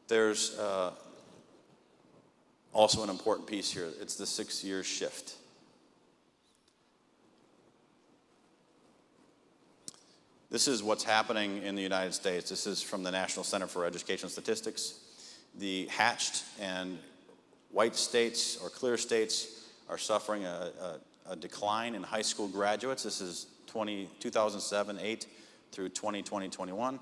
There's also an important piece here. It's the 6-year shift. This is what's happening in the United States. This is from the National Center for Education Statistics. The hatched and white states or clear states are suffering a decline in high school graduates. This is 2007-8 through 2020-21.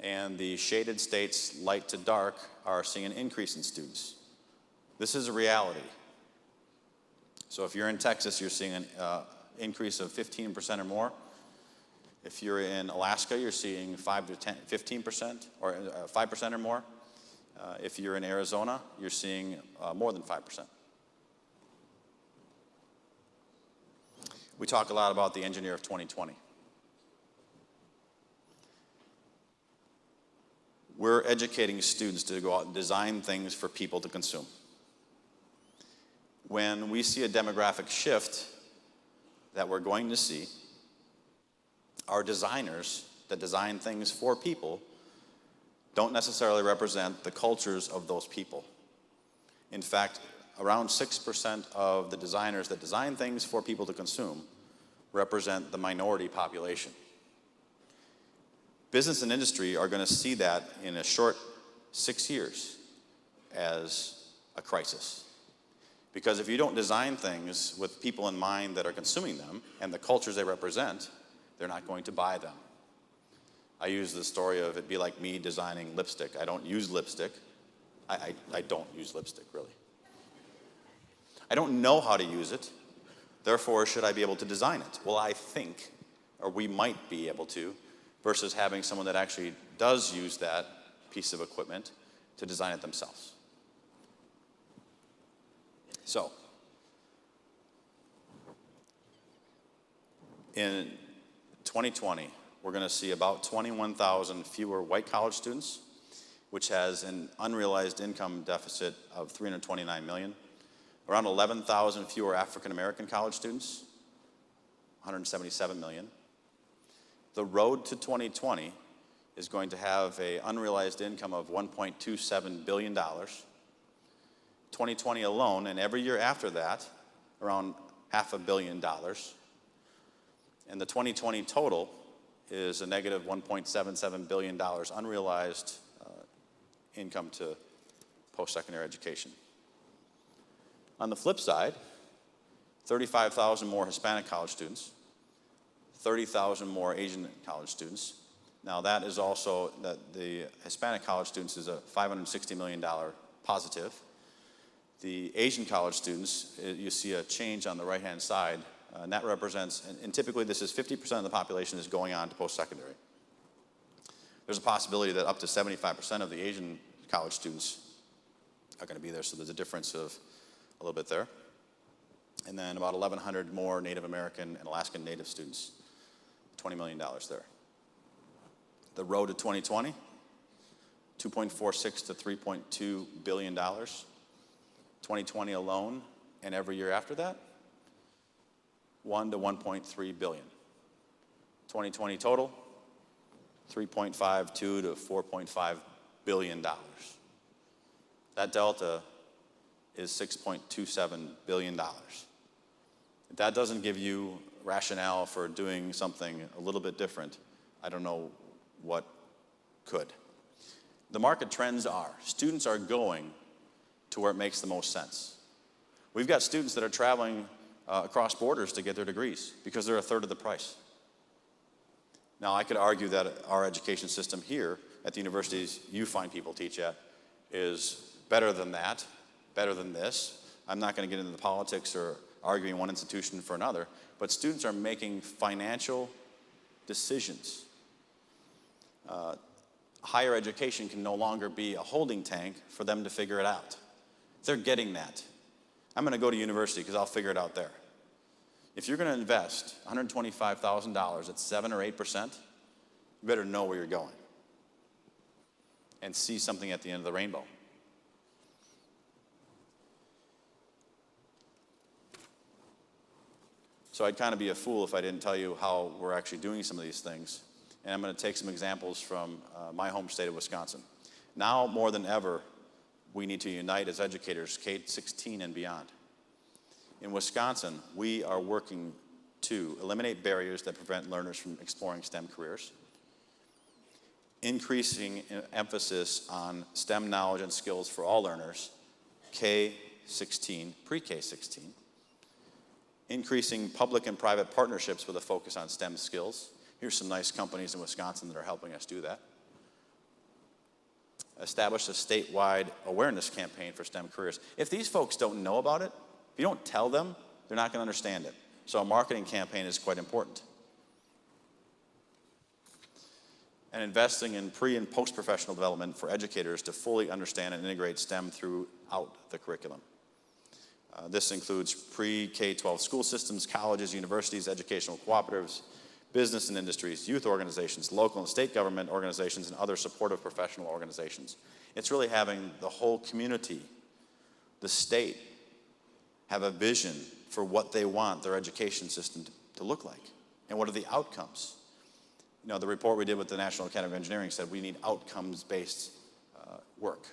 And the shaded states, light to dark, are seeing an increase in students. This is a reality. So if you're in Texas, you're seeing an increase of 15% or more. If you're in Alaska, you're seeing 15% or 5% or more. If you're in Arizona, you're seeing more than 5%. We talk a lot about the engineer of 2020. We're educating students to go out and design things for people to consume. When we see a demographic shift that we're going to see, our designers that design things for people don't necessarily represent the cultures of those people. In fact, around 6% of the designers that design things for people to consume represent the minority population. Business and industry are going to see that in a short 6 years as a crisis. Because if you don't design things with people in mind that are consuming them and the cultures they represent, they're not going to buy them. I use the story of it be like me designing lipstick. I don't use lipstick. I don't use lipstick, really. I don't know how to use it. Therefore, should I be able to design it? Well, I think, or we might be able to, versus having someone that actually does use that piece of equipment to design it themselves. So, in 2020, we're going to see about 21,000 fewer white college students, which has an unrealized income deficit of $329 million. Around 11,000 fewer African-American college students, $177 million. The road to 2020 is going to have an unrealized income of $1.27 billion. 2020 alone, and every year after that, around $500 million. And the 2020 total is a negative $1.77 billion unrealized income to post-secondary education. On the flip side, 35,000 more Hispanic college students, 30,000 more Asian college students. Now that is also, the Hispanic college students is a $560 million positive. The Asian college students, you see a change on the right-hand side, and that represents, and typically this is 50% of the population is going on to post-secondary. There's a possibility that up to 75% of the Asian college students are going to be there, so there's a difference of a little bit there. And then about 1,100 more Native American and Alaskan Native students, $20 million there. The road to 2020, $2.46 to $3.2 billion. 2020 alone, and every year after that, $1 to $1.3 billion. 2020 total, $3.52 to $4.5 billion. That delta is $6.27 billion. If that doesn't give you rationale for doing something a little bit different, I don't know what could. The market trends are, students are going to where it makes the most sense. We've got students that are traveling across borders to get their degrees because they're a third of the price. Now, I could argue that our education system here at the universities you find people teach at is better than that, better than this. I'm not going to get into the politics or arguing one institution for another, but students are making financial decisions. Higher education can no longer be a holding tank for them to figure it out. They're getting that. I'm going to go to university because I'll figure it out there. If you're going to invest $125,000 at 7 or 8%, you better know where you're going and see something at the end of the rainbow. So I'd kind of be a fool if I didn't tell you how we're actually doing some of these things. And I'm going to take some examples from my home state of Wisconsin. Now more than ever, we need to unite as educators, K-16 and beyond. In Wisconsin, we are working to eliminate barriers that prevent learners from exploring STEM careers, increasing emphasis on STEM knowledge and skills for all learners, K-16, pre-K-16, increasing public and private partnerships with a focus on STEM skills. Here's some nice companies in Wisconsin that are helping us do that. Establish a statewide awareness campaign for STEM careers. If these folks don't know about it, if you don't tell them, they're not going to understand it. So a marketing campaign is quite important. And investing in pre- and post-professional development for educators to fully understand and integrate STEM throughout the curriculum. This includes pre-K-12 school systems, colleges, universities, educational cooperatives, business and industries, youth organizations, local and state government organizations, and other supportive professional organizations. It's really having the whole community, the state, have a vision for what they want their education system to look like, and what are the outcomes. You know, the report we did with the National Academy of Engineering said we need outcomes-based work.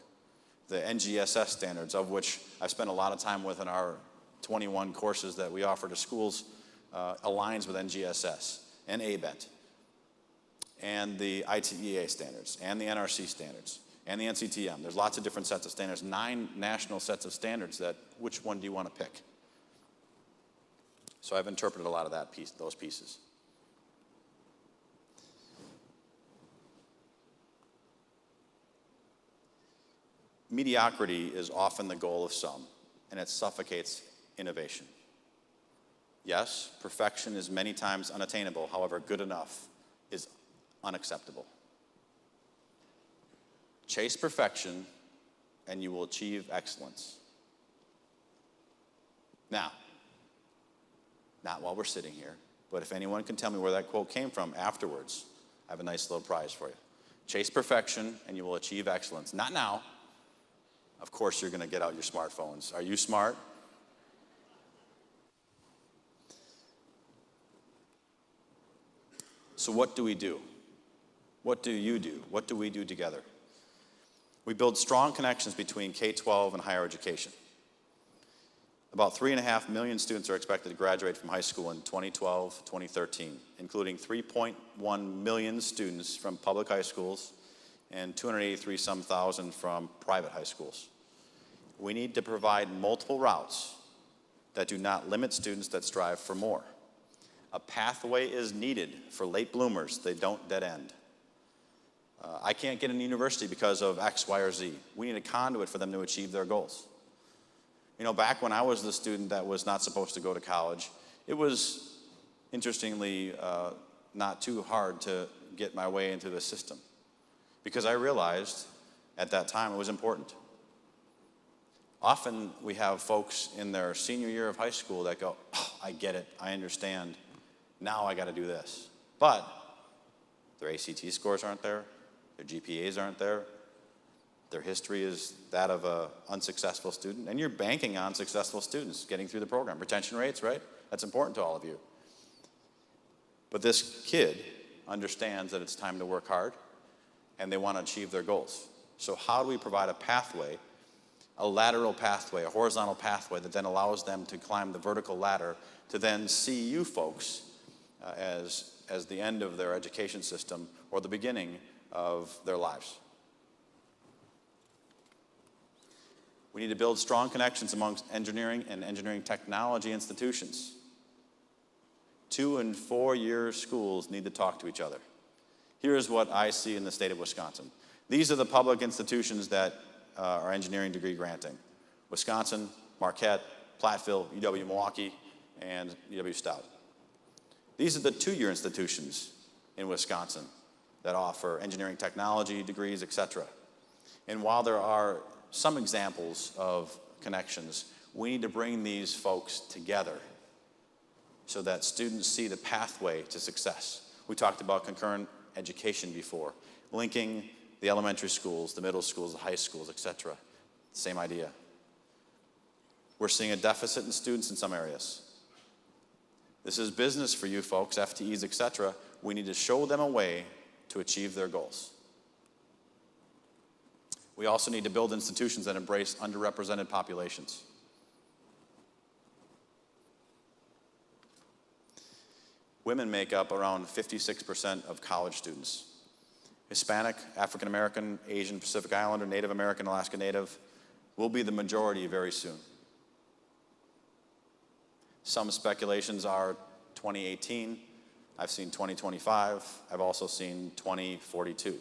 The NGSS standards, of which I've spent a lot of time with in our 21 courses that we offer to schools, aligns with NGSS and ABET, and the ITEA standards, and the NRC standards, and the NCTM. There's lots of different sets of standards, 9 national sets of standards that, which one do you want to pick? So I've interpreted a lot of that piece, those pieces. Mediocrity is often the goal of some, and it suffocates innovation. Yes, perfection is many times unattainable. However, good enough is unacceptable. Chase perfection, and you will achieve excellence. Now, not while we're sitting here, but if anyone can tell me where that quote came from afterwards, I have a nice little prize for you. Chase perfection, and you will achieve excellence. Not now. Of course, you're going to get out your smartphones. Are you smart? So what do we do? What do you do? What do we do together? We build strong connections between K-12 and higher education. About 3.5 million students are expected to graduate from high school in 2012, 2013, including 3.1 million students from public high schools and 283-some thousand from private high schools. We need to provide multiple routes that do not limit students that strive for more. A pathway is needed for late bloomers. They don't dead end. I can't get into university because of X, Y, or Z. We need a conduit for them to achieve their goals. You know, back when I was the student that was not supposed to go to college, it was, interestingly, not too hard to get my way into the system, because I realized at that time it was important. Often we have folks in their senior year of high school that go, oh, I get it, I understand, now I got to do this. But their ACT scores aren't there, their GPAs aren't there, their history is that of an unsuccessful student, and you're banking on successful students getting through the program. Retention rates, right? That's important to all of you. But this kid understands that it's time to work hard, and they want to achieve their goals. So how do we provide a pathway, a lateral pathway, a horizontal pathway that then allows them to climb the vertical ladder to then see you folks as the end of their education system or the beginning of their lives? We need to build strong connections amongst engineering and engineering technology institutions. 2- and 4-year schools need to talk to each other. Here's what I see in the state of Wisconsin. These are the public institutions that are engineering degree granting: Wisconsin, Marquette, Platteville, UW-Milwaukee, and UW-Stout. These are the 2-year institutions in Wisconsin that offer engineering technology degrees, etc. And while there are some examples of connections, we need to bring these folks together so that students see the pathway to success. We talked about concurrent education before, linking the elementary schools, the middle schools, the high schools, etc. Same idea. We're seeing a deficit in students in some areas. This is business for you folks, FTEs, etc. We need to show them a way to achieve their goals. We also need to build institutions that embrace underrepresented populations. Women make up around 56% of college students. Hispanic, African American, Asian, Pacific Islander, Native American, Alaska Native will be the majority very soon. Some speculations are 2018. I've seen 2025. I've also seen 2042.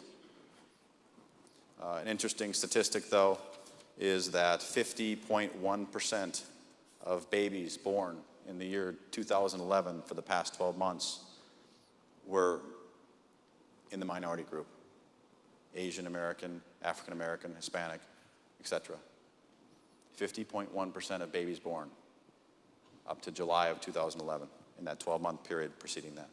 An interesting statistic, though, is that 50.1% of babies born in the year 2011 for the past 12 months were in the minority group. Asian American, African American, Hispanic, etc. 50.1% of babies born up to July of 2011 in that 12-month period preceding that.